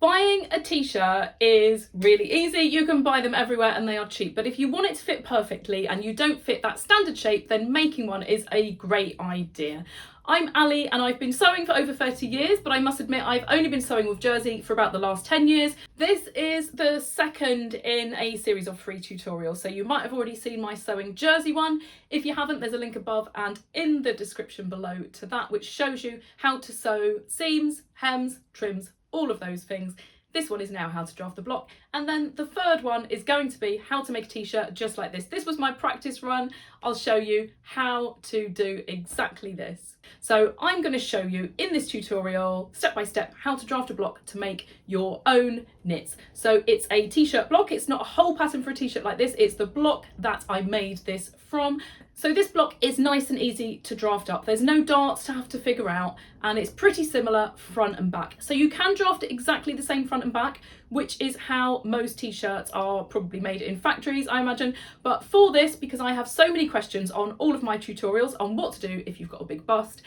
Buying a t-shirt is really easy. You can buy them everywhere and they are cheap. But if you want it to fit perfectly and you don't fit that standard shape, then making one is a great idea. I'm Ali and I've been sewing for over 30 years, but I must admit I've only been sewing with jersey for about the last 10 years. This is the second in a series of free tutorials, so you might have already seen my sewing jersey one. If you haven't, there's a link above and in the description below to that, which shows you how to sew seams, hems, trims, all of those things. This one is now how to draft the block. And then the third one is going to be how to make a t-shirt just like this. This was my practice run. I'll show you how to do exactly this. So I'm going to show you in this tutorial, step by step, how to draft a block to make your own knits. So it's a t-shirt block. It's not a whole pattern for a t-shirt like this. It's the block that I made this from. So this block is nice and easy to draft up. There's no darts to have to figure out, and it's pretty similar front and back. So you can draft it exactly the same front and back, which is how most t-shirts are probably made in factories, I imagine. But for this, because I have so many questions on all of my tutorials on what to do if you've got a big bust,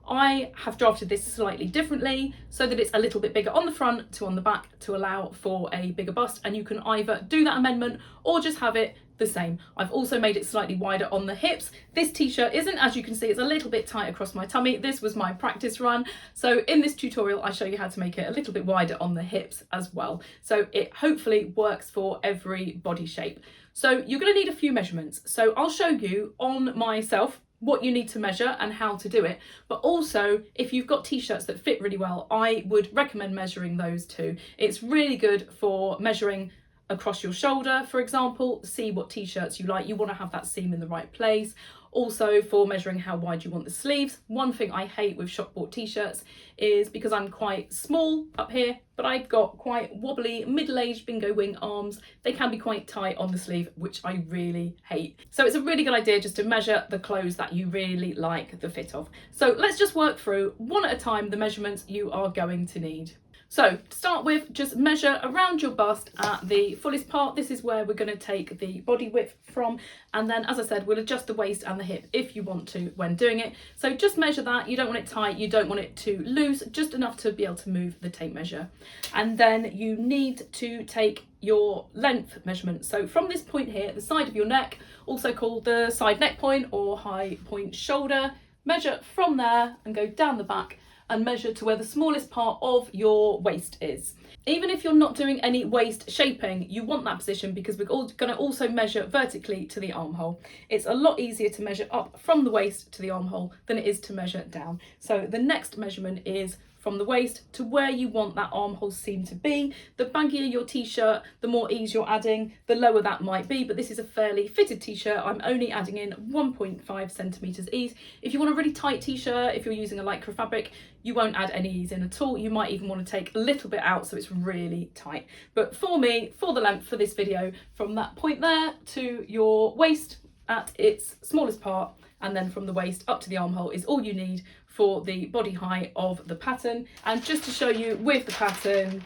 I have drafted this slightly differently so that it's a little bit bigger on the front to on the back to allow for a bigger bust, and you can either do that amendment or just have it the same. I've also made it slightly wider on the hips. This t-shirt isn't, as you can see, it's a little bit tight across my tummy. This was my practice run. So in this tutorial, I show you how to make it a little bit wider on the hips as well. So it hopefully works for every body shape. So you're going to need a few measurements. So I'll show you on myself what you need to measure and how to do it. But also, if you've got t-shirts that fit really well, I would recommend measuring those too. It's really good for measuring across your shoulder, for example. See what t-shirts you like. You want to have that seam in the right place. Also for measuring how wide you want the sleeves. One thing I hate with shop bought t-shirts is because I'm quite small up here, but I've got quite wobbly middle-aged bingo wing arms. They can be quite tight on the sleeve, which I really hate. So it's a really good idea just to measure the clothes that you really like the fit of. So let's just work through one at a time the measurements you are going to need. So to start with, just measure around your bust at the fullest part. This is where we're going to take the body width from. And then, as I said, we'll adjust the waist and the hip if you want to when doing it. So just measure that. You don't want it tight. You don't want it too loose, just enough to be able to move the tape measure. And then you need to take your length measurement. So from this point here, the side of your neck, also called the side neck point or high point shoulder, measure from there and go down the back and measure to where the smallest part of your waist is. Even if you're not doing any waist shaping, you want that position because we're going to also measure vertically to the armhole. It's a lot easier to measure up from the waist to the armhole than it is to measure down. So the next measurement is from the waist to where you want that armhole seam to be. The baggier your t-shirt, the more ease you're adding, the lower that might be, but this is a fairly fitted t-shirt. I'm only adding in 1.5 centimeters ease. If you want a really tight t-shirt, if you're using a lycra fabric, you won't add any ease in at all. You might even want to take a little bit out so it's really tight. But for me, for the length for this video, from that point there to your waist at its smallest part, and then from the waist up to the armhole is all you need for the body height of the pattern. And just to show you with the pattern,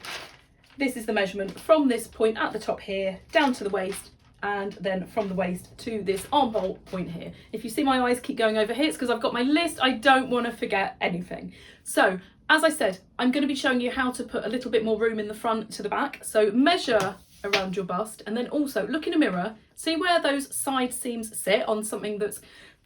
this is the measurement from this point at the top here down to the waist, and then from the waist to this armhole point here. If you see my eyes keep going over here, it's because I've got my list. I don't want to forget anything. So as I said, I'm going to be showing you how to put a little bit more room in the front to the back. So measure around your bust and then also look in a mirror, see where those side seams sit on something that's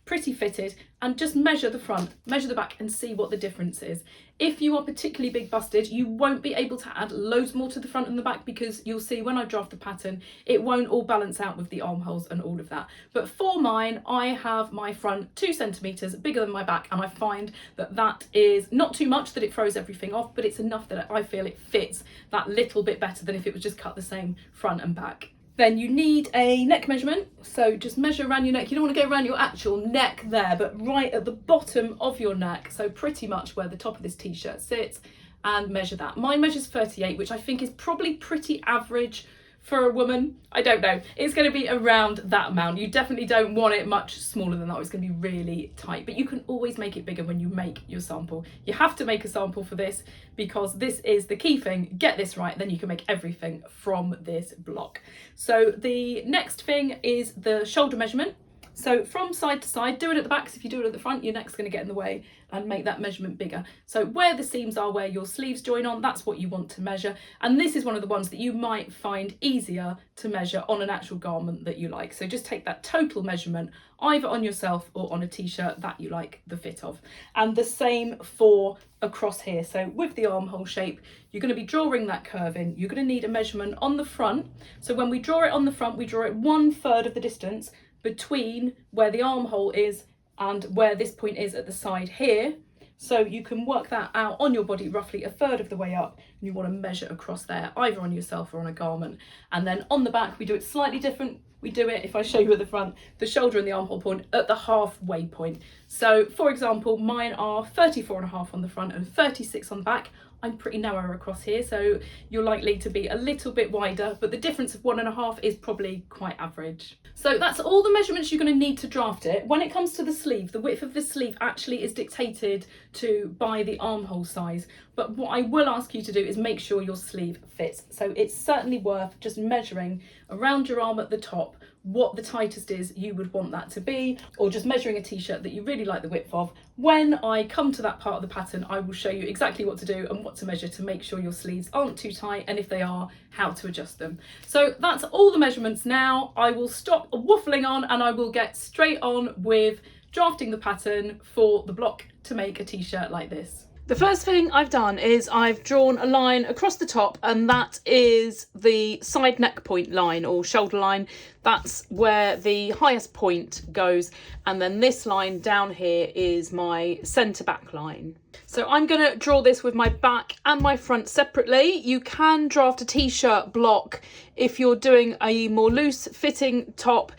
pretty fitted, and just measure the front, measure the back and see what the difference is. If you are particularly big busted, you won't be able to add loads more to the front and the back because you'll see when I draft the pattern, it won't all balance out with the armholes and all of that. But for mine, I have my front 2 centimeters bigger than my back, and I find that that is not too much that it throws everything off, but it's enough that I feel it fits that little bit better than if it was just cut the same front and back. Then you need a neck measurement, so just measure around your neck. You don't want to go around your actual neck there, but right at the bottom of your neck, so pretty much where the top of this t-shirt sits, and measure that. Mine measures 38, which I think is probably pretty average for a woman. I don't know, it's going to be around that amount. You definitely don't want it much smaller than that. It's going to be really tight, but you can always make it bigger when you make your sample. You have to make a sample for this because this is the key thing. Get this right, then you can make everything from this block. So the next thing is the shoulder measurement. So from side to side, do it at the back, because if you do it at the front, your neck's going to get in the way and make that measurement bigger. So where the seams are, where your sleeves join on, that's what you want to measure. And this is one of the ones that you might find easier to measure on an actual garment that you like. So just take that total measurement, either on yourself or on a t-shirt that you like the fit of. And the same for across here. So with the armhole shape, you're going to be drawing that curve in. You're going to need a measurement on the front. So when we draw it on the front, we draw it 1/3 of the distance between where the armhole is and where this point is at the side here. So you can work that out on your body roughly 1/3 of the way up, and you want to measure across there, either on yourself or on a garment. And then on the back, we do it slightly different. We do it, if I show you at the front, the shoulder and the armhole point at the halfway point. So for example, mine are 34.5 on the front and 36 on the back. I'm pretty narrow across here, so you're likely to be a little bit wider, but the difference of 1.5 is probably quite average. So that's all the measurements you're going to need to draft it. When it comes to the sleeve, the width of the sleeve actually is dictated to by the armhole size. But what I will ask you to do is make sure your sleeve fits. So it's certainly worth just measuring around your arm at the top what the tightest is you would want that to be, or just measuring a t-shirt that you really like the width of. When I come to that part of the pattern, I will show you exactly what to do and what to measure to make sure your sleeves aren't too tight, and if they are, how to adjust them. So that's all the measurements now. I will stop waffling on and I will get straight on with drafting the pattern for the block to make a t-shirt like this. The first thing I've done is I've drawn a line across the top, and that is the side neck point line or shoulder line. That's where the highest point goes, and then this line down here is my centre back line. So I'm going to draw this with my back and my front separately. You can draft a t-shirt block if you're doing a more loose fitting top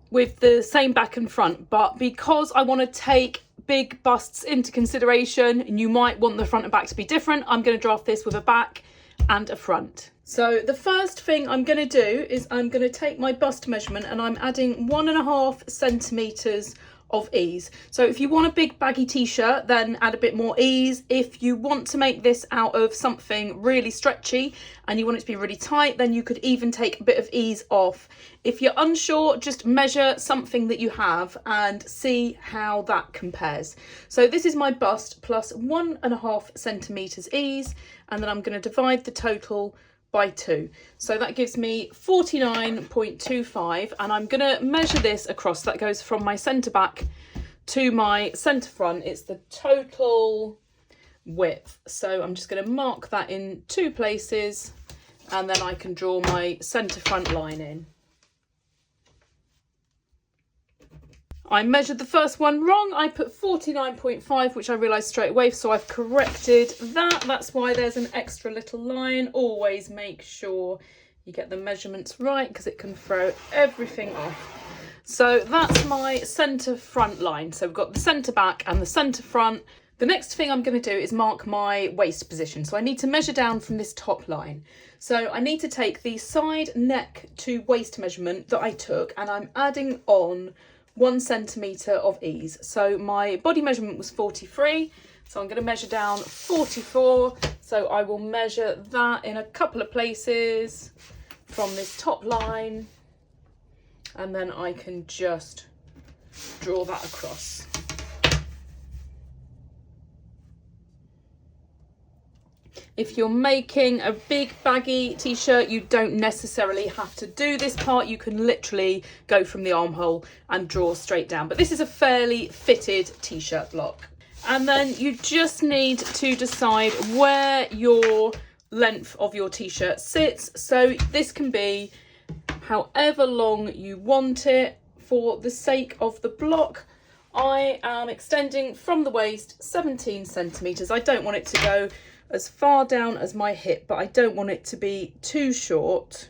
with the same back and front, but because I want to take big busts into consideration and you might want the front and back to be different, I'm going to draft this with a back and a front. So the first thing I'm going to do is I'm going to take my bust measurement and I'm adding 1.5 centimetres of ease. So if you want a big baggy t-shirt, then add a bit more ease. If you want to make this out of something really stretchy and you want it to be really tight, then you could even take a bit of ease off. If you're unsure, just measure something that you have and see how that compares. So this is my bust plus 1.5 centimetres ease, and then I'm going to divide the total by 2. So that gives me 49.25, and I'm going to measure this across. That goes from my centre back to my centre front. It's the total width. So I'm just going to mark that in 2 places, and then I can draw my centre front line in. I measured the first one wrong. I put 49.5, which I realised straight away, so I've corrected that. That's why there's an extra little line. Always make sure you get the measurements right, because it can throw everything off. So that's my centre front line. So we've got the centre back and the centre front. The next thing I'm going to do is mark my waist position. So I need to measure down from this top line. So I need to take the side neck to waist measurement that I took, and I'm adding on 1 centimetre of ease. So my body measurement was 43, so I'm going to measure down 44. So I will measure that in a couple of places from this top line, and then I can just draw that across. If you're making a big baggy t-shirt, you don't necessarily have to do this part. You can literally go from the armhole and draw straight down. But this is a fairly fitted t-shirt block. And then you just need to decide where your length of your t-shirt sits. So this can be however long you want it. For the sake of the block, I am extending from the waist 17 centimetres. I don't want it to go as far down as my hip, but I don't want it to be too short,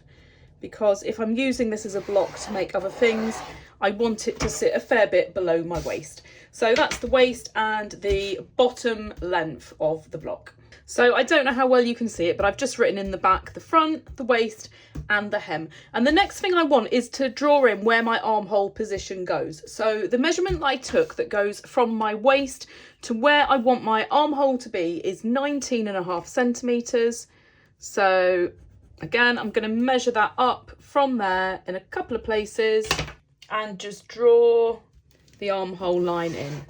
because if I'm using this as a block to make other things, I want it to sit a fair bit below my waist. So that's the waist and the bottom length of the block. So I don't know how well you can see it, but I've just written in the back, the front, the waist and the hem. And the next thing I want is to draw in where my armhole position goes. So the measurement I took that goes from my waist to where I want my armhole to be is 19.5 centimetres. So again, I'm going to measure that up from there in a couple of places. and just draw the armhole line in.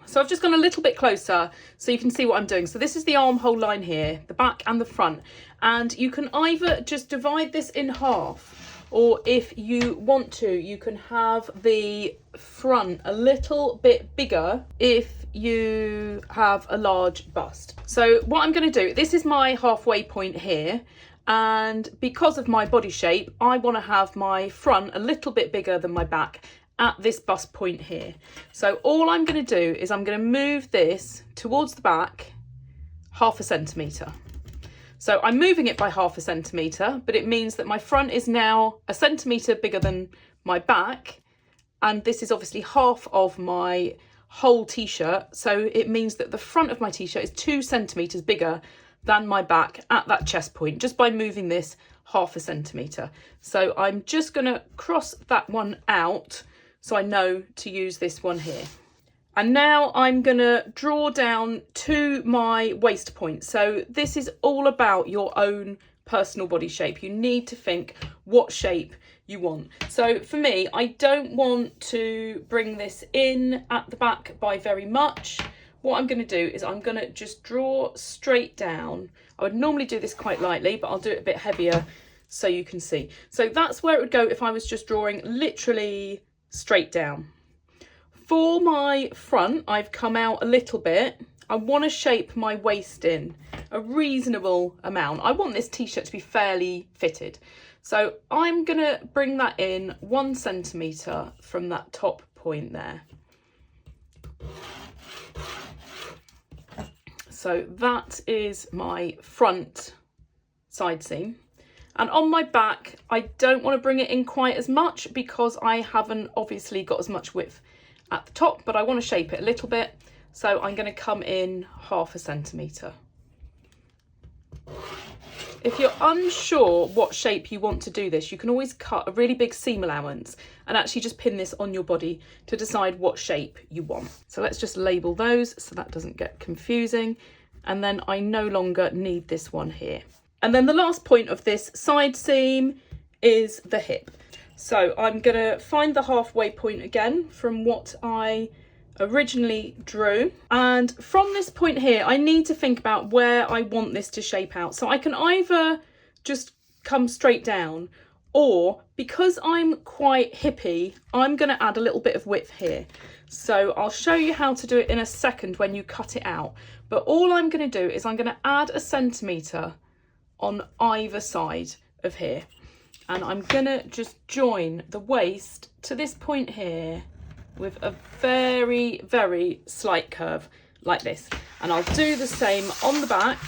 So I've just gone a little bit closer so you can see what I'm doing. So this is the armhole line here, the back and the front. And you can either just divide this in half, or if you want to, you can have the front a little bit bigger if you have a large bust. So what I'm going to do, this is my halfway point here. And because of my body shape, I want to have my front a little bit bigger than my back at this bust point here. So all I'm going to do is I'm going to move this towards the back 1/2 centimetre. So I'm moving it by 1/2 centimetre, but it means that my front is now 1 centimetre bigger than my back. And this is obviously half of my whole t-shirt. So it means that the front of my t-shirt is 2 centimetres bigger than my back at that chest point, just by moving this 1/2 centimetre. So I'm just going to cross that one out so I know to use this one here. And now I'm going to draw down to my waist point. So this is all about your own personal body shape. You need to think what shape you want. So for me, I don't want to bring this in at the back by very much. What I'm going to do is I'm going to just draw straight down. I would normally do this quite lightly, but I'll do it a bit heavier so you can see. So that's where it would go if I was just drawing literally straight down. For my front, I've come out a little bit. I want to shape my waist in a reasonable amount. I want this t-shirt to be fairly fitted. So I'm going to bring that in 1 centimetre from that top point there. So that is my front side seam. And on my back, I don't want to bring it in quite as much because I haven't obviously got as much width at the top, but I want to shape it a little bit. So I'm going to come in 1/2 centimetre. If you're unsure what shape you want to do this, you can always cut a really big seam allowance and actually just pin this on your body to decide what shape you want. So let's just label those so that doesn't get confusing. And then I no longer need this one here. And then the last point of this side seam is the hip. So I'm going to find the halfway point again from what I originally drew. And from this point here, I need to think about where I want this to shape out. So I can either just come straight down, or because I'm quite hippie, I'm going to add a little bit of width here. So I'll show you how to do it in a second when you cut it out. But all I'm going to do is I'm going to add 1 centimetre on either side of here. And I'm going to just join the waist to this point here with a very, very slight curve like this. And I'll do the same on the back.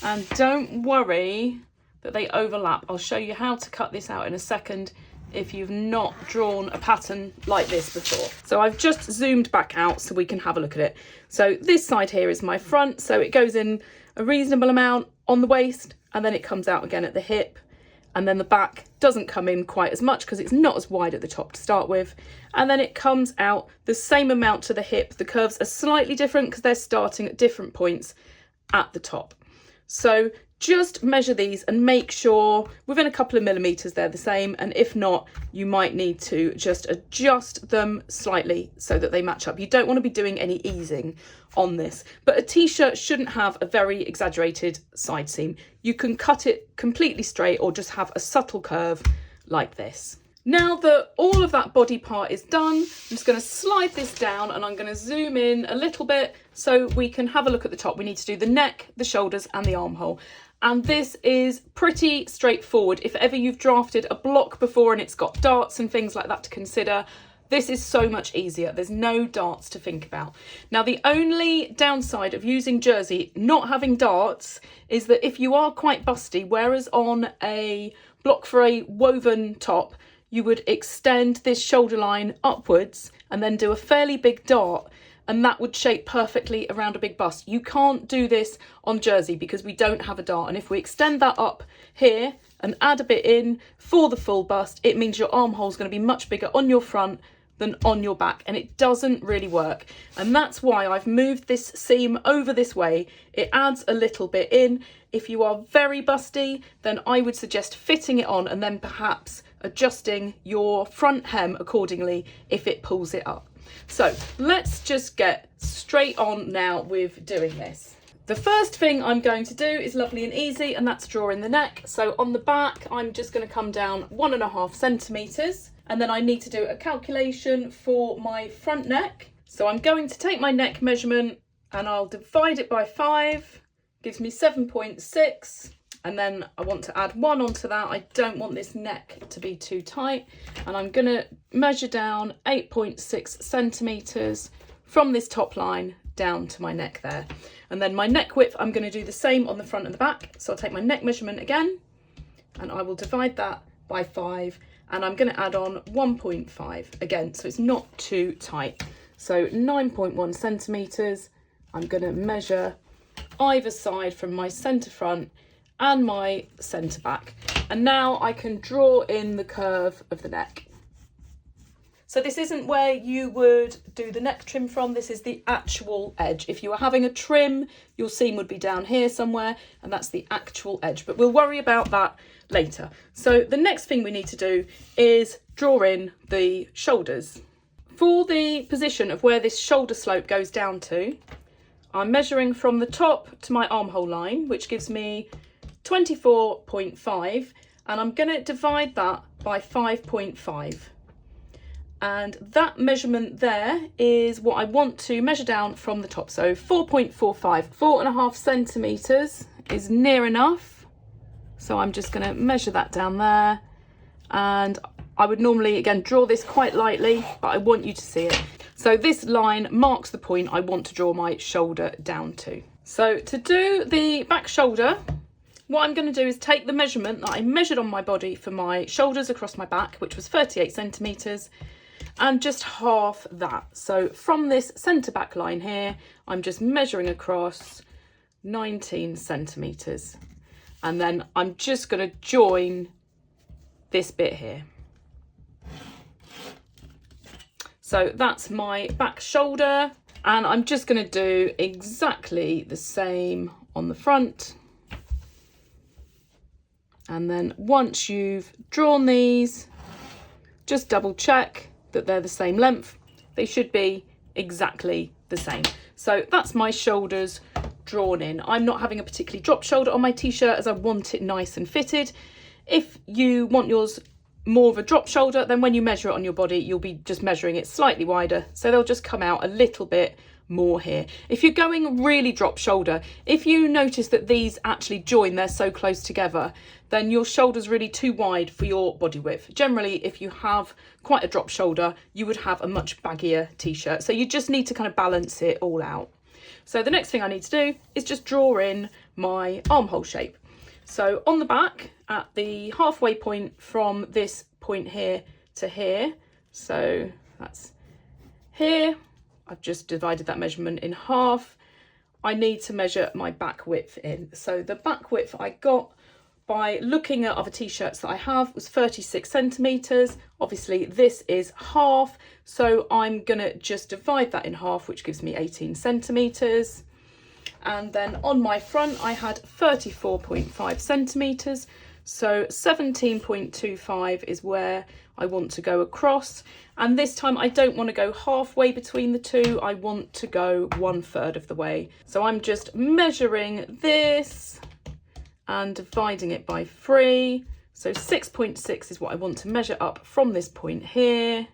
And don't worry that they overlap. I'll show you how to cut this out in a second if you've not drawn a pattern like this before. So I've just zoomed back out so we can have a look at it. So this side here is my front, so it goes in a reasonable amount on the waist and then it comes out again at the hip. And then the back doesn't come in quite as much because it's not as wide at the top to start with. And then it comes out the same amount to the hip. The curves are slightly different because they're starting at different points at the top. So just measure these and make sure within a couple of millimetres they're the same. And if not, you might need to just adjust them slightly so that they match up. You don't want to be doing any easing on this, but a t-shirt shouldn't have a very exaggerated side seam. You can cut it completely straight or just have a subtle curve like this. Now that all of that body part is done, I'm just going to slide this down and I'm going to zoom in a little bit so we can have a look at the top. We need to do the neck, the shoulders and the armhole. And this is pretty straightforward. If ever you've drafted a block before and it's got darts and things like that to consider, this is so much easier. There's no darts to think about. Now, the only downside of using jersey, not having darts, is that if you are quite busty, whereas on a block for a woven top, you would extend this shoulder line upwards and then do a fairly big dart, and that would shape perfectly around a big bust. You can't do this on jersey because we don't have a dart. And if we extend that up here and add a bit in for the full bust, it means your armhole is going to be much bigger on your front than on your back, and it doesn't really work. And that's why I've moved this seam over this way. It adds a little bit in. If you are very busty, then I would suggest fitting it on and then perhaps adjusting your front hem accordingly if it pulls it up. So let's just get straight on now with doing this. The first thing I'm going to do is lovely and easy, and that's draw in the neck. So on the back, I'm just going to come down 1.5 centimetres, and then I need to do a calculation for my front neck. So I'm going to take my neck measurement and I'll divide it by 5, gives me 7.6. And then I want to add 1 onto that. I don't want this neck to be too tight. And I'm going to measure down 8.6 centimetres from this top line down to my neck there. And then my neck width, I'm going to do the same on the front and the back. So I'll take my neck measurement again, and I will divide that by 5. And I'm going to add on 1.5 again, so it's not too tight. So 9.1 centimetres. I'm going to measure either side from my centre front and my centre back. And now I can draw in the curve of the neck. So this isn't where you would do the neck trim from, this is the actual edge. If you were having a trim, your seam would be down here somewhere, and that's the actual edge, but we'll worry about that later. So the next thing we need to do is draw in the shoulders. For the position of where this shoulder slope goes down to, I'm measuring from the top to my armhole line, which gives me 24.5, and I'm going to divide that by 5.5. And that measurement there is what I want to measure down from the top. So 4.45, 4.5 centimetres is near enough. So I'm just going to measure that down there. And I would normally, again, draw this quite lightly, but I want you to see it. So this line marks the point I want to draw my shoulder down to. So to do the back shoulder, what I'm going to do is take the measurement that I measured on my body for my shoulders across my back, which was 38 centimetres, and just half that. So from this centre back line here, I'm just measuring across 19 centimetres. And then I'm just going to join this bit here. So that's my back shoulder, and I'm just going to do exactly the same on the front. And then once you've drawn these, just double check that they're the same length. They should be exactly the same. So that's my shoulders drawn in. I'm not having a particularly drop shoulder on my t-shirt as I want it nice and fitted. If you want yours more of a drop shoulder, then when you measure it on your body, you'll be just measuring it slightly wider, so they'll just come out a little bit more here. If you're going really drop shoulder, if you notice that these actually join, they're so close together, then your shoulder's really too wide for your body width. Generally, if you have quite a drop shoulder, you would have a much baggier t-shirt. So you just need to kind of balance it all out. So the next thing I need to do is just draw in my armhole shape. So on the back, at the halfway point from this point here to here, so that's here, I've just divided that measurement in half. I need to measure my back width in. So the back width I got by looking at other t-shirts that I have was 36 centimetres. Obviously this is half, so I'm gonna just divide that in half, which gives me 18 centimetres. And then on my front I had 34.5 centimetres, so 17.25 is where I want to go across. And this time I don't want to go halfway between the two, I want to go 1/3 of the way. So I'm just measuring this and dividing it by 3. So 6.6 is what I want to measure up from this point here.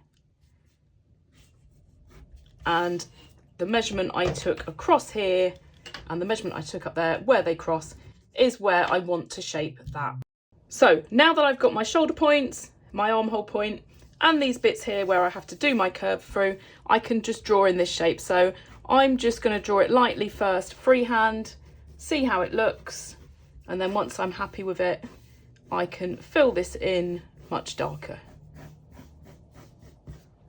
And the measurement I took across here and the measurement I took up there, where they cross, is where I want to shape that. So now that I've got my shoulder points, my armhole point, and these bits here where I have to do my curve through, I can just draw in this shape. So I'm just going to draw it lightly first, freehand, see how it looks, and then once I'm happy with it, I can fill this in much darker.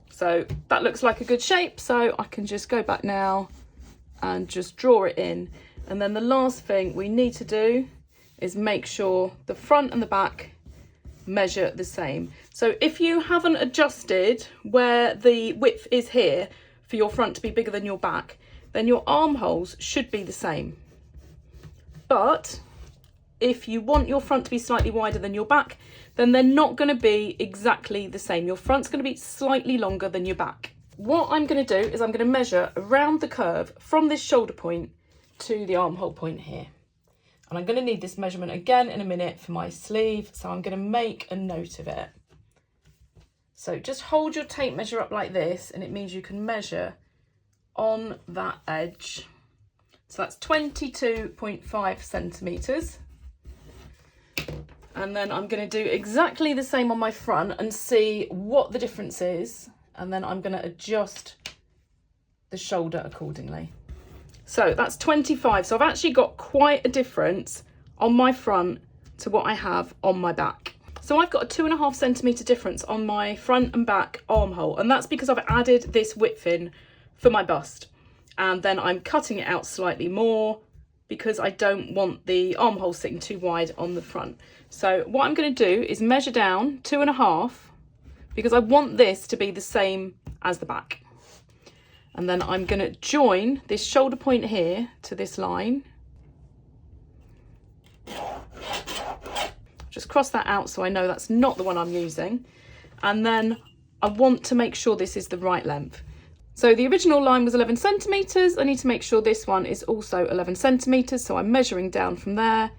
So that looks like a good shape, so I can just go back now and just draw it in. And then the last thing we need to do is make sure the front and the back measure the same. So if you haven't adjusted where the width is here for your front to be bigger than your back, then your armholes should be the same. But if you want your front to be slightly wider than your back, then they're not going to be exactly the same. Your front's going to be slightly longer than your back. What I'm going to do is I'm going to measure around the curve from this shoulder point to the armhole point here. And I'm going to need this measurement again in a minute for my sleeve, so I'm going to make a note of it. So just hold your tape measure up like this, and it means you can measure on that edge. So that's 22.5 centimetres. And then I'm going to do exactly the same on my front and see what the difference is. And then I'm going to adjust the shoulder accordingly. So that's 25. So I've actually got quite a difference on my front to what I have on my back. So I've got a 2.5 centimetre difference on my front and back armhole. And that's because I've added this width in for my bust. And then I'm cutting it out slightly more because I don't want the armhole sitting too wide on the front. So what I'm going to do is measure down 2.5 because I want this to be the same as the back. And then I'm going to join this shoulder point here to this line. Just cross that out so I know that's not the one I'm using. And then I want to make sure this is the right length. So the original line was 11 centimetres. I need to make sure this one is also 11 centimetres. So I'm measuring down from there,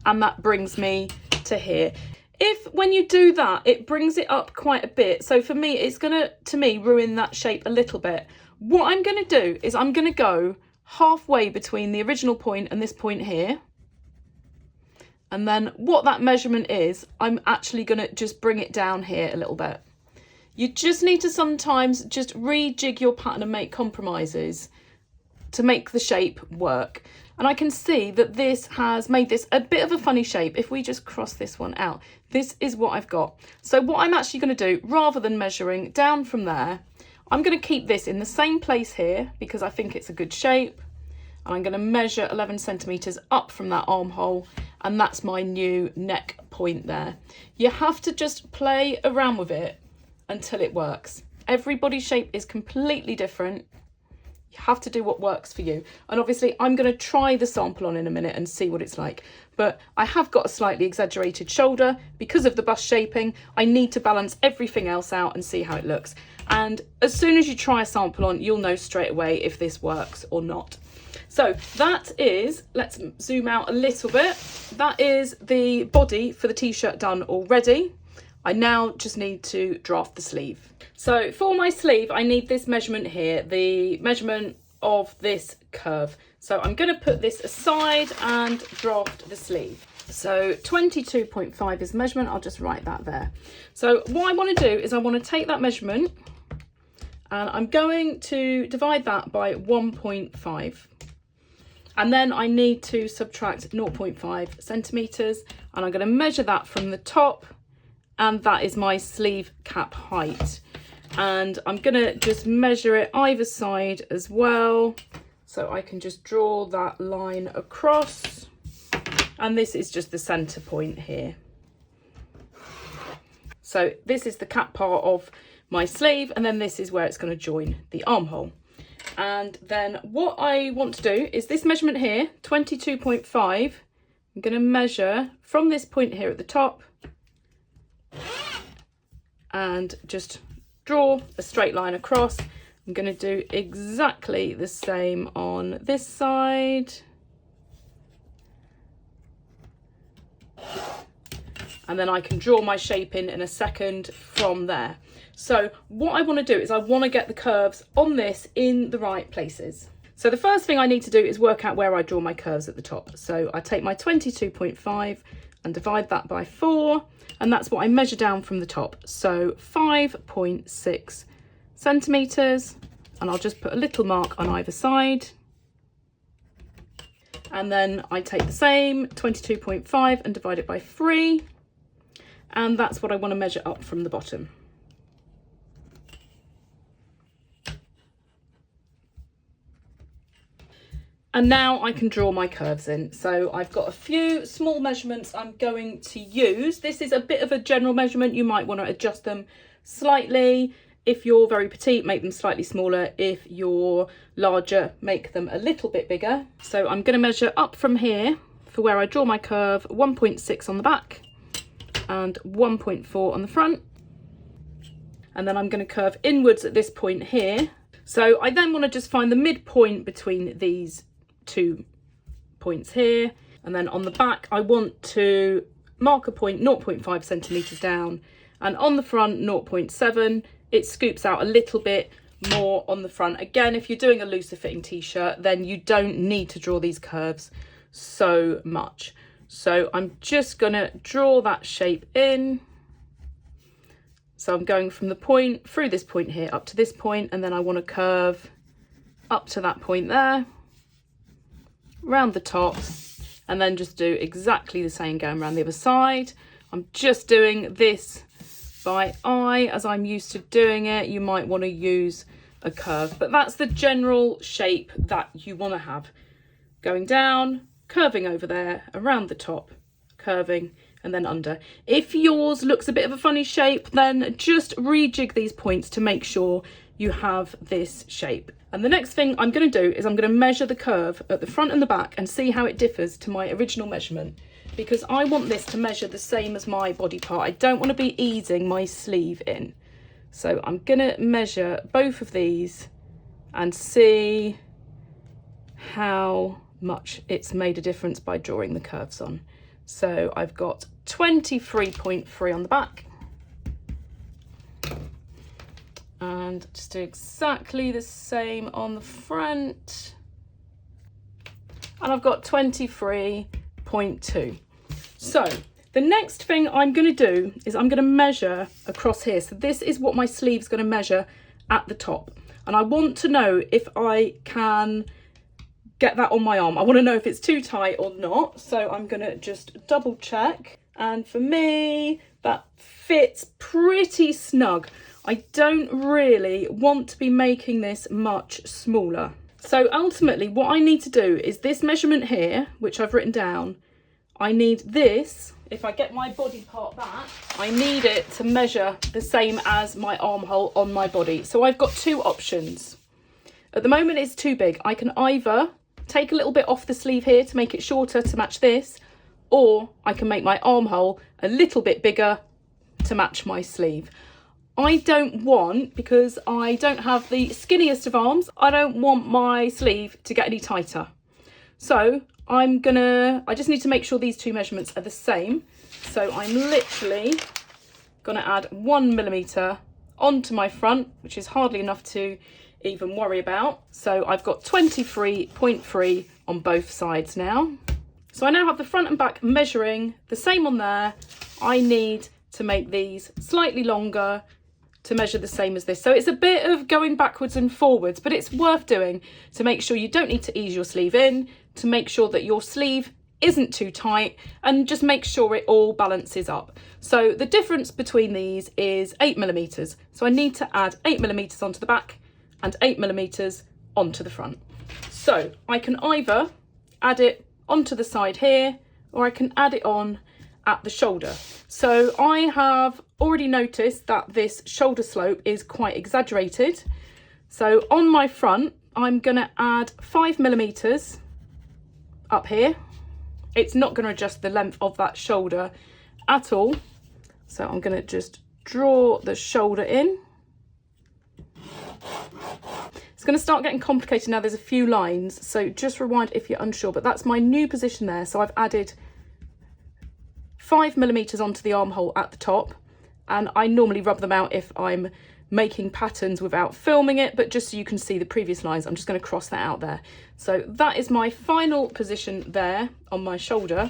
and that brings me to here. If when you do that, it brings it up quite a bit. So for me, it's going to me, ruin that shape a little bit. What I'm going to do is I'm going to go halfway between the original point and this point here. And then what that measurement is, I'm actually going to just bring it down here a little bit. You just need to sometimes just rejig your pattern and make compromises to make the shape work. And I can see that this has made this a bit of a funny shape. If we just cross this one out, this is what I've got. So what I'm actually going to do, rather than measuring down from there, I'm going to keep this in the same place here because I think it's a good shape. And I'm going to measure 11 centimetres up from that armhole, and that's my new neck point there. You have to just play around with it until it works. Every body shape is completely different. You have to do what works for you. And obviously I'm going to try the sample on in a minute and see what it's like. But I have got a slightly exaggerated shoulder because of the bust shaping. I need to balance everything else out and see how it looks. And as soon as you try a sample on, you'll know straight away if this works or not. So that is, let's zoom out a little bit. That is the body for the t-shirt done already. I now just need to draft the sleeve. So for my sleeve, I need this measurement here, the measurement of this curve. So I'm going to put this aside and draft the sleeve. So 22.5 is measurement. I'll just write that there. So what I want to do is I want to take that measurement and I'm going to divide that by 1.5. And then I need to subtract 0.5 centimetres, and I'm going to measure that from the top, and that is my sleeve cap height. And I'm going to just measure it either side as well, so I can just draw that line across, and this is just the centre point here. So this is the cap part of my sleeve, and then this is where it's going to join the armhole. And then what I want to do is this measurement here, 22.5, I'm going to measure from this point here at the top and just draw a straight line across. I'm going to do exactly the same on this side. And then I can draw my shape in a second from there. So what I want to do is I want to get the curves on this in the right places. So the first thing I need to do is work out where I draw my curves at the top. So I take my 22.5 and divide that by 4, and that's what I measure down from the top. So 5.6 centimetres, and I'll just put a little mark on either side. And then I take the same 22.5 and divide it by 3, and that's what I want to measure up from the bottom. And now I can draw my curves in. So I've got a few small measurements I'm going to use. This is a bit of a general measurement. You might want to adjust them slightly. If you're very petite, make them slightly smaller. If you're larger, make them a little bit bigger. So I'm going to measure up from here for where I draw my curve, 1.6 on the back and 1.4 on the front. And then I'm going to curve inwards at this point here. So I then want to just find the midpoint between these 2 points here. And then on the back, I want to mark a point 0.5 centimetres down. And on the front, 0.7. It scoops out a little bit more on the front. Again, if you're doing a looser fitting t-shirt, then you don't need to draw these curves so much. So I'm just going to draw that shape in. So I'm going from the point through this point here up to this point, and then I want to curve up to that point there, round the top, and then just do exactly the same going around the other side. I'm just doing this by eye as I'm used to doing it. You might want to use a curve, but that's the general shape that you want to have. Going down, curving over there, around the top, curving, and then under. If yours looks a bit of a funny shape, then just rejig these points to make sure you have this shape. And the next thing I'm going to do is I'm going to measure the curve at the front and the back and see how it differs to my original measurement, because I want this to measure the same as my body part. I don't want to be easing my sleeve in. So I'm going to measure both of these and see how much it's made a difference by drawing the curves on. So I've got 23.3 on the back, and just do exactly the same on the front, and I've got 23.2. So the next thing I'm going to do is I'm going to measure across here. So this is what my sleeve's going to measure at the top, and I want to know if I can get that on my arm. I want to know if it's too tight or not. So I'm going to just double check. And for me, that fits pretty snug. I don't really want to be making this much smaller. So ultimately what I need to do is this measurement here, which I've written down, I need this, if I get my body part back, I need it to measure the same as my armhole on my body. So I've got two options. At the moment it's too big. I can either take a little bit off the sleeve here to make it shorter to match this, or I can make my armhole a little bit bigger to match my sleeve. I don't want, because I don't have the skinniest of arms, I don't want my sleeve to get any tighter. So I just need to make sure these two measurements are the same. So I'm literally gonna add 1 millimeter onto my front, which is hardly enough to even worry about. So I've got 23.3 on both sides now. So I now have the front and back measuring the same on there. I need to make these slightly longer to measure the same as this. So it's a bit of going backwards and forwards, but it's worth doing to make sure you don't need to ease your sleeve in, to make sure that your sleeve isn't too tight, and just make sure it all balances up. So the difference between these is 8 millimeters. So I need to add 8 millimeters onto the back and 8 millimeters onto the front. So I can either add it onto the side here, or I can add it on at the shoulder. So I have already noticed that this shoulder slope is quite exaggerated. So on my front, I'm gonna add 5 millimeters up here. It's not gonna adjust the length of that shoulder at all. So I'm gonna just draw the shoulder in. It's going to start getting complicated now. There's a few lines, so just rewind if you're unsure, but that's my new position there. So I've added 5 millimeters onto the armhole at the top, and I normally rub them out if I'm making patterns without filming it, but just so you can see the previous lines, I'm just going to cross that out there. So that is my final position there on my shoulder.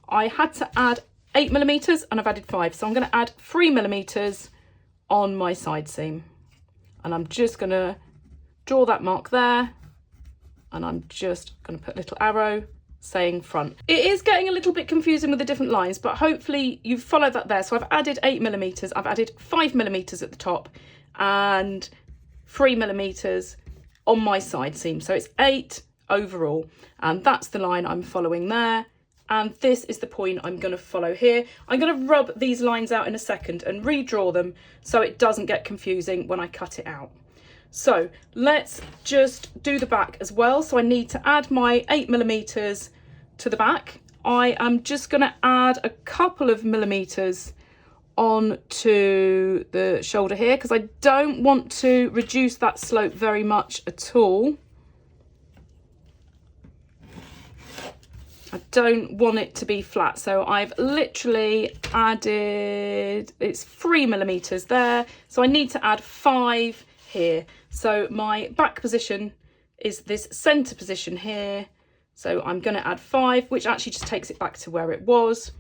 I had to add 8 millimeters and I've added 5, so I'm going to add 3 millimeters on my side seam. And I'm just going to draw that mark there, and I'm just going to put a little arrow saying front. It is getting a little bit confusing with the different lines, but hopefully you've followed that there. So I've added 8 millimeters, I've added 5 millimeters at the top and 3 millimeters on my side seam. So it's 8 overall, and that's the line I'm following there. And this is the point I'm going to follow here. I'm going to rub these lines out in a second and redraw them so it doesn't get confusing when I cut it out. So let's just do the back as well. So I need to add my 8 millimeters to the back. I am just going to add a couple of millimeters onto the shoulder here because I don't want to reduce that slope very much at all. I don't want it to be flat, so I've literally added, it's 3 millimeters there, so I need to add 5 here. So my back position is this center position here, so I'm going to add 5, which actually just takes it back to where it was,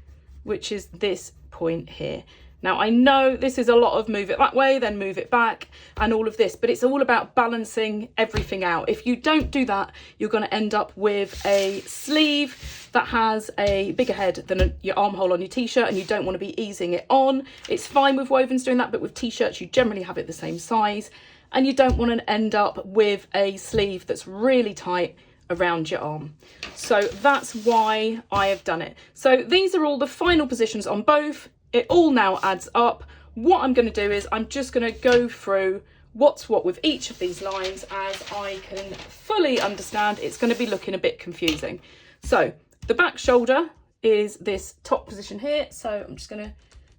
which is this point here. Now I know this is a lot of move it that way, then move it back and all of this, but it's all about balancing everything out. If you don't do that, you're going to end up with a sleeve that has a bigger head than your armhole on your t-shirt, and you don't want to be easing it on. It's fine with wovens doing that, but with t-shirts you generally have it the same size, and you don't want to end up with a sleeve that's really tight around your arm. So that's why I have done it. So these are all the final positions on both. It all now adds up. What I'm going to do is I'm just going to go through what's what with each of these lines, as I can fully understand it's going to be looking a bit confusing. So the back shoulder is this top position here. So I'm just going to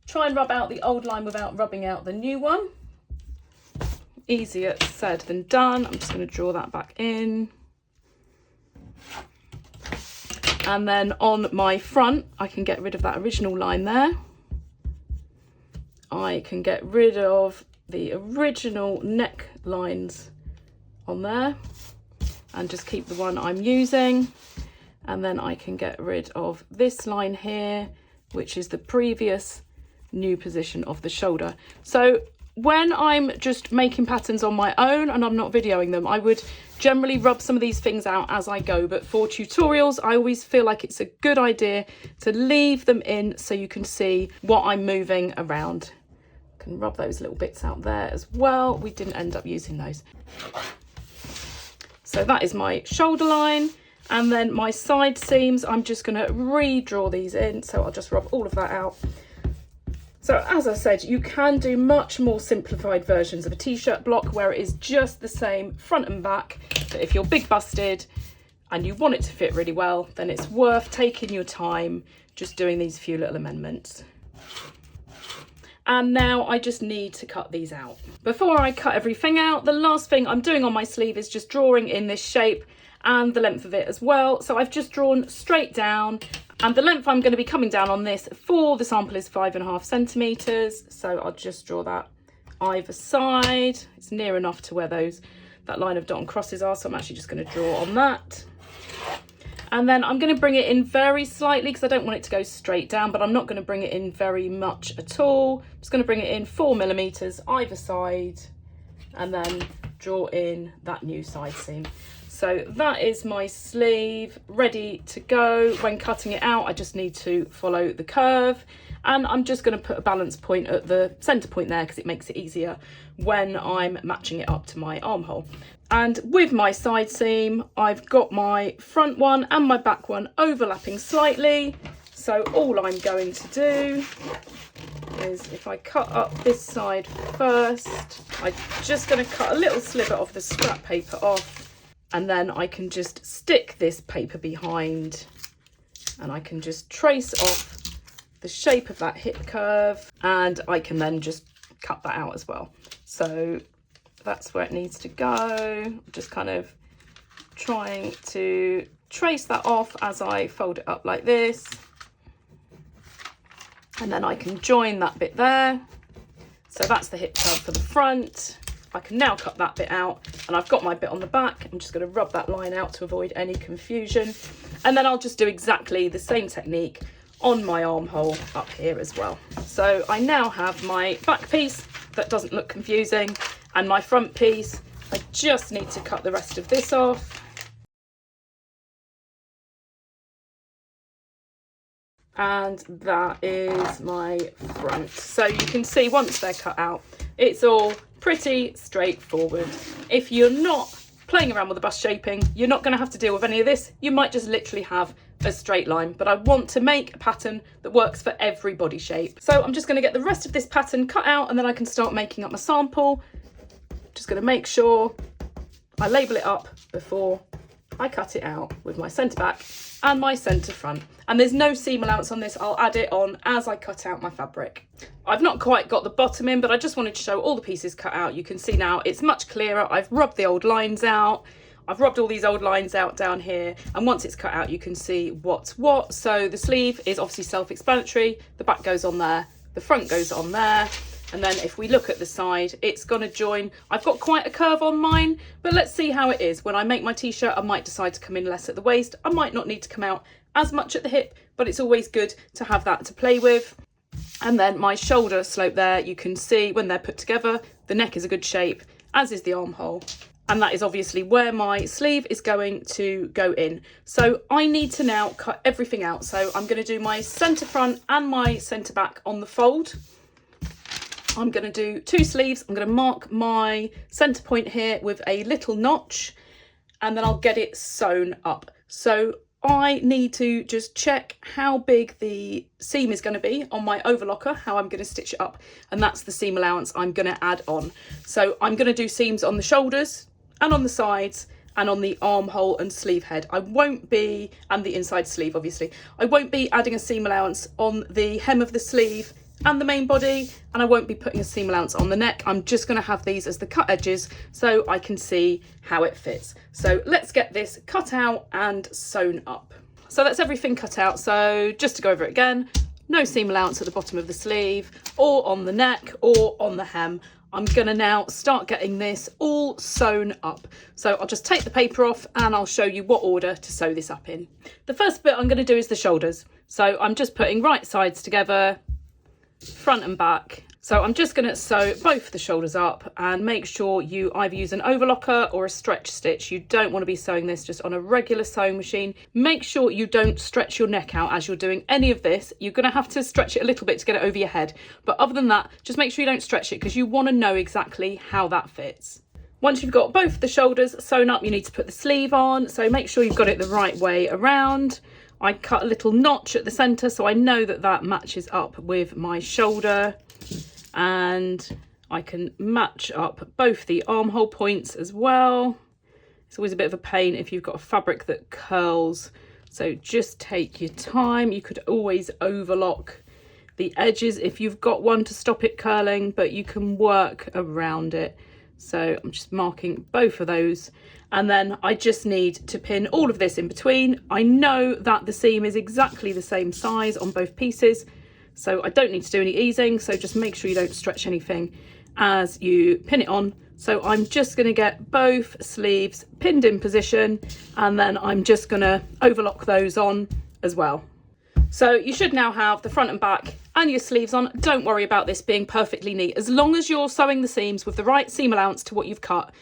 try and rub out the old line without rubbing out the new one. Easier said than done. I'm just going to draw that back in. And then on my front, I can get rid of that original line there. I can get rid of the original neck lines on there and just keep the one I'm using. And then I can get rid of this line here, which is the previous new position of the shoulder. So when I'm just making patterns on my own and I'm not videoing them, I would generally rub some of these things out as I go, but for tutorials I always feel like it's a good idea to leave them in so you can see what I'm moving around. Can rub those little bits out there as well. We didn't end up using those. So that is my shoulder line, and then my side seams, I'm just going to redraw these in, so I'll just rub all of that out. So as I said, you can do much more simplified versions of a t-shirt block where it is just the same front and back, but if you're big busted and you want it to fit really well, then it's worth taking your time just doing these few little amendments. And now I just need to cut these out. Before I cut everything out, the last thing I'm doing on my sleeve is just drawing in this shape and the length of it as well. So I've just drawn straight down, and the length I'm going to be coming down on this for the sample is 5.5 centimeters. So I'll just draw that either side. It's near enough to where that line of dot and crosses are, so I'm actually just going to draw on that. And then I'm going to bring it in very slightly because I don't want it to go straight down, but I'm not going to bring it in very much at all. I'm just going to bring it in 4 millimeters either side, and then draw in that new side seam. So that is my sleeve ready to go. When cutting it out, I just need to follow the curve, and I'm just going to put a balance point at the center point there because it makes it easier when I'm matching it up to my armhole. And with my side seam, I've got my front one and my back one overlapping slightly. So all I'm going to do is, if I cut up this side first, I'm just going to cut a little sliver of the scrap paper off, and then I can just stick this paper behind, and I can just trace off the shape of that hip curve, and I can then just cut that out as well. So that's where it needs to go. Just kind of trying to trace that off as I fold it up like this, and then I can join that bit there. So that's the hip curve for the front. I can now cut that bit out, and I've got my bit on the back. I'm just going to rub that line out to avoid any confusion, and then I'll just do exactly the same technique on my armhole up here as well. So I now have my back piece that doesn't look confusing, and my front piece. I just need to cut the rest of this off. And that is my front. So you can see once they're cut out, it's all pretty straightforward. If you're not playing around with the bust shaping, you're not going to have to deal with any of this. You might just literally have a straight line, but I want to make a pattern that works for every body shape. So I'm just going to get the rest of this pattern cut out, and then I can start making up my sample. Just going to make sure I label it up before I cut it out with my centre back and my centre front. And there's no seam allowance on this. I'll add it on as I cut out my fabric. I've not quite got the bottom in, but I just wanted to show all the pieces cut out. You can see now it's much clearer. I've rubbed the old lines out. I've rubbed all these old lines out down here, and once it's cut out you can see what's what. So the sleeve is obviously self-explanatory. The back goes on there, the front goes on there, and then if we look at the side, it's going to join. I've got quite a curve on mine, but let's see how it is. When I make my t-shirt, I might decide to come in less at the waist. I might not need to come out as much at the hip, but it's always good to have that to play with. And then my shoulder slope there, you can see when they're put together, the neck is a good shape, as is the armhole. And that is obviously where my sleeve is going to go in. So I need to now cut everything out. So I'm going to do my centre front and my centre back on the fold. I'm going to do 2 sleeves. I'm going to mark my centre point here with a little notch, and then I'll get it sewn up. So I need to just check how big the seam is going to be on my overlocker, how I'm going to stitch it up, and that's the seam allowance I'm going to add on. So I'm going to do seams on the shoulders and on the sides and on the armhole and sleeve head. I won't be, and the inside sleeve obviously, I won't be adding a seam allowance on the hem of the sleeve and the main body, and I won't be putting a seam allowance on the neck. I'm just going to have these as the cut edges so I can see how it fits. So let's get this cut out and sewn up. So that's everything cut out. So just to go over it again, no seam allowance at the bottom of the sleeve or on the neck or on the hem. I'm gonna now start getting this all sewn up. So I'll just take the paper off and I'll show you what order to sew this up in. The first bit I'm gonna do is the shoulders. So I'm just putting right sides together, front and back. So I'm just going to sew both the shoulders up, and make sure you either use an overlocker or a stretch stitch. You don't want to be sewing this just on a regular sewing machine. Make sure you don't stretch your neck out as you're doing any of this. You're going to have to stretch it a little bit to get it over your head, but other than that, just make sure you don't stretch it, because you want to know exactly how that fits. Once you've got both the shoulders sewn up, you need to put the sleeve on, so make sure you've got it the right way around. I cut a little notch at the centre so I know that that matches up with my shoulder, and I can match up both the armhole points as well. It's always a bit of a pain if you've got a fabric that curls, so just take your time. You could always overlock the edges if you've got one to stop it curling, but you can work around it. So I'm just marking both of those, and then I just need to pin all of this in between. I know that the seam is exactly the same size on both pieces, so I don't need to do any easing, so just make sure you don't stretch anything as you pin it on. So I'm just going to get both sleeves pinned in position, and then I'm just going to overlock those on as well. So you should now have the front and back and your sleeves on. Don't worry about this being perfectly neat. As long as you're sewing the seams with the right seam allowance to what you've cut,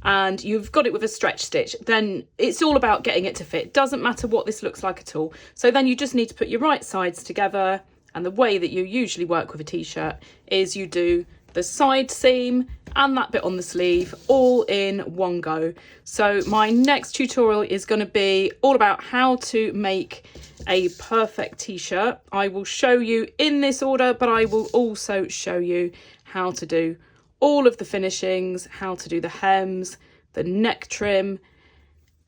and you've got it with a stretch stitch, then it's all about getting it to fit. Doesn't matter what this looks like at all. So then you just need to put your right sides together, and the way that you usually work with a t-shirt is you do the side seam and that bit on the sleeve all in one go. So my next tutorial is going to be all about how to make a perfect t-shirt. I will show you in this order, but I will also show you how to do all of the finishings, how to do the hems, the neck trim,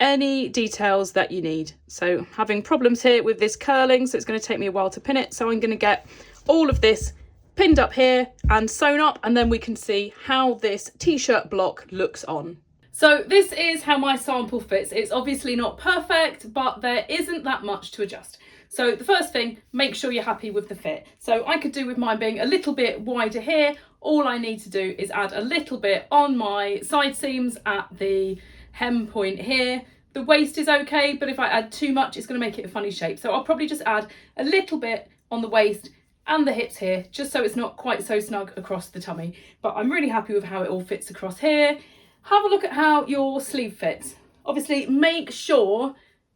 any details that you need. So having problems here with this curling, so it's going to take me a while to pin it. So I'm going to get all of this pinned up here and sewn up, and then we can see how this t-shirt block looks on. So this is how my sample fits. It's obviously not perfect, but there isn't that much to adjust. So the first thing, make sure you're happy with the fit. So I could do with mine being a little bit wider here. All I need to do is add a little bit on my side seams at the hem point here. The waist is okay, but if I add too much, it's going to make it a funny shape. So I'll probably just add a little bit on the waist and the hips here, just so it's not quite so snug across the tummy. But I'm really happy with how it all fits across here. Have a look at how your sleeve fits. Obviously, make sure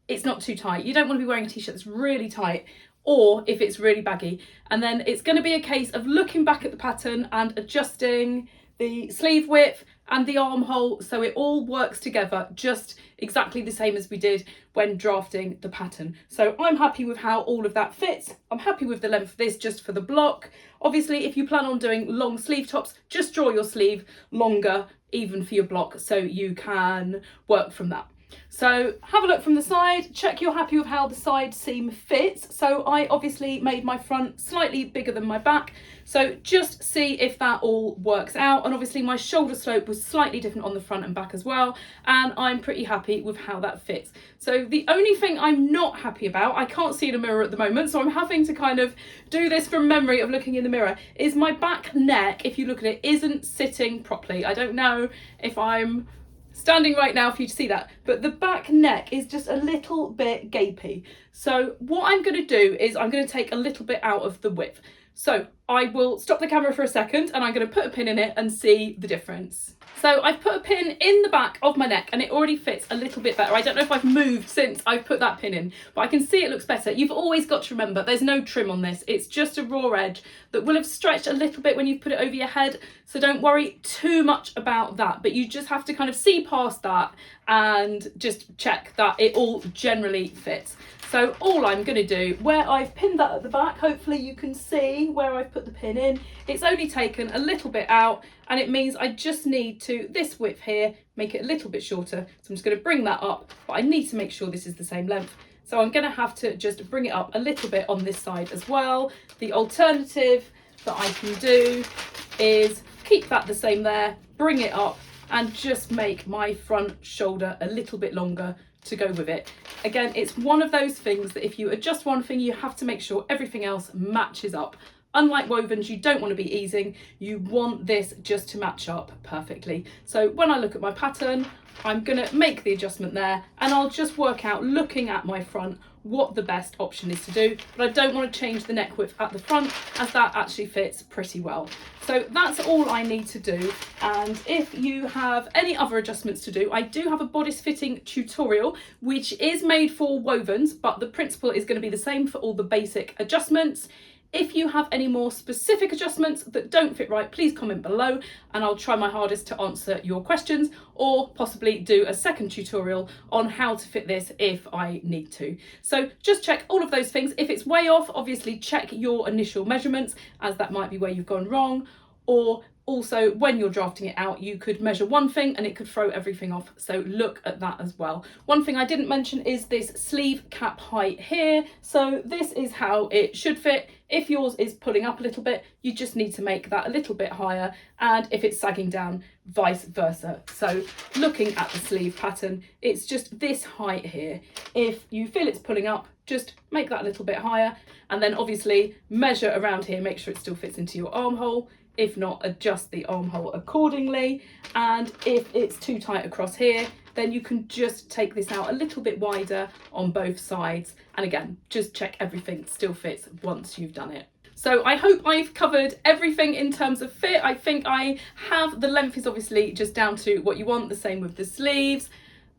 it's not too tight. You don't want to be wearing a t-shirt that's really tight, or if it's really baggy. And then it's going to be a case of looking back at the pattern and adjusting the sleeve width and the armhole so it all works together just exactly the same as we did when drafting the pattern. So I'm happy with how all of that fits. I'm happy with the length of this just for the block. Obviously, if you plan on doing long sleeve tops, just draw your sleeve longer even for your block so you can work from that. So have a look from the side, check you're happy with how the side seam fits. So I obviously made my front slightly bigger than my back, so just see if that all works out. And obviously my shoulder slope was slightly different on the front and back as well, and I'm pretty happy with how that fits. So the only thing I'm not happy about, I can't see in a mirror at the moment, so I'm having to kind of do this from memory of looking in the mirror, is my back neck, if you look at it, isn't sitting properly. I don't know if I'm standing right now for you to see that, but the back neck is just a little bit gapey. So what I'm going to do is I'm going to take a little bit out of the width. So I will stop the camera for a second and I'm going to put a pin in it and see the difference. So I've put a pin in the back of my neck and it already fits a little bit better. I don't know if I've moved since I've put that pin in, but I can see it looks better. You've always got to remember there's no trim on this. It's just a raw edge that will have stretched a little bit when you've put it over your head. So don't worry too much about that, but you just have to kind of see past that and just check that it all generally fits. So all I'm going to do, where I've pinned that at the back, hopefully you can see where I've put the pin in. It's only taken a little bit out and it means I just need to, this width here, make it a little bit shorter. So I'm just going to bring that up, but I need to make sure this is the same length. So I'm going to have to just bring it up a little bit on this side as well. The alternative that I can do is keep that the same there, bring it up and just make my front shoulder a little bit longer to go with it. Again, it's one of those things that if you adjust one thing, you have to make sure everything else matches up. Unlike wovens, you don't want to be easing, you want this just to match up perfectly. So when I look at my pattern, I'm going to make the adjustment there and I'll just work out, looking at my front, what the best option is to do. But I don't want to change the neck width at the front as that actually fits pretty well. So that's all I need to do. And if you have any other adjustments to do, I do have a bodice fitting tutorial, which is made for wovens, but the principle is going to be the same for all the basic adjustments. If you have any more specific adjustments that don't fit right, please comment below and I'll try my hardest to answer your questions or possibly do a second tutorial on how to fit this if I need to. So just check all of those things. If it's way off, obviously check your initial measurements, as that might be where you've gone wrong, or also when you're drafting it out, you could measure one thing and it could throw everything off. So look at that as well. One thing I didn't mention is this sleeve cap height here. So this is how it should fit. If yours is pulling up a little bit, you just need to make that a little bit higher. And if it's sagging down, vice versa. So looking at the sleeve pattern, it's just this height here. If you feel it's pulling up, just make that a little bit higher. And then obviously measure around here, make sure it still fits into your armhole. If not, adjust the armhole accordingly. And if it's too tight across here, then you can just take this out a little bit wider on both sides. And again, just check everything still fits once you've done it. So I hope I've covered everything in terms of fit. I think I have. The length is obviously just down to what you want, the same with the sleeves.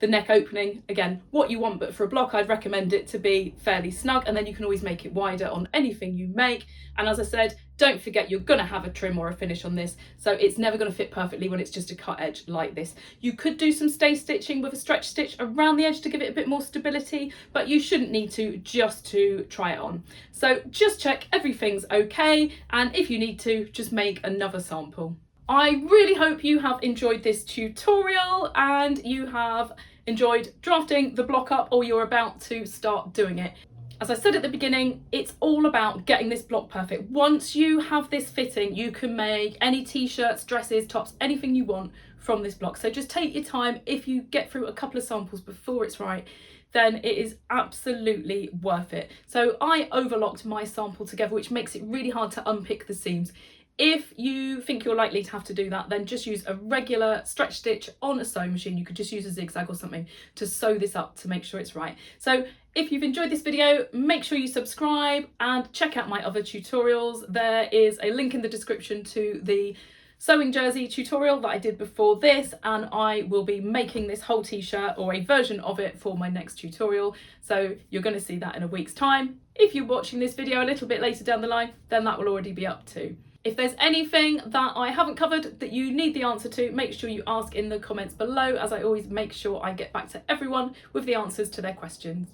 The neck opening, again, what you want, but for a block, I'd recommend it to be fairly snug, and then you can always make it wider on anything you make. And as I said, don't forget you're gonna have a trim or a finish on this, so it's never gonna fit perfectly when it's just a cut edge like this. You could do some stay stitching with a stretch stitch around the edge to give it a bit more stability, but you shouldn't need to just to try it on. So just check everything's okay, and if you need to, just make another sample. I really hope you have enjoyed this tutorial and you have enjoyed drafting the block up, or you're about to start doing it. As I said at the beginning, it's all about getting this block perfect. Once you have this fitting, you can make any t-shirts, dresses, tops, anything you want from this block. So just take your time. If you get through a couple of samples before it's right, then it is absolutely worth it. So I overlocked my sample together, which makes it really hard to unpick the seams. If you think you're likely to have to do that, then just use a regular stretch stitch on a sewing machine. You could just use a zigzag or something to sew this up to make sure it's right. So if you've enjoyed this video, make sure you subscribe and check out my other tutorials. There is a link in the description to the sewing jersey tutorial that I did before this, and I will be making this whole t-shirt or a version of it for my next tutorial. So you're going to see that in a week's time. If you're watching this video a little bit later down the line, then that will already be up too. If there's anything that I haven't covered that you need the answer to, make sure you ask in the comments below, as I always make sure I get back to everyone with the answers to their questions.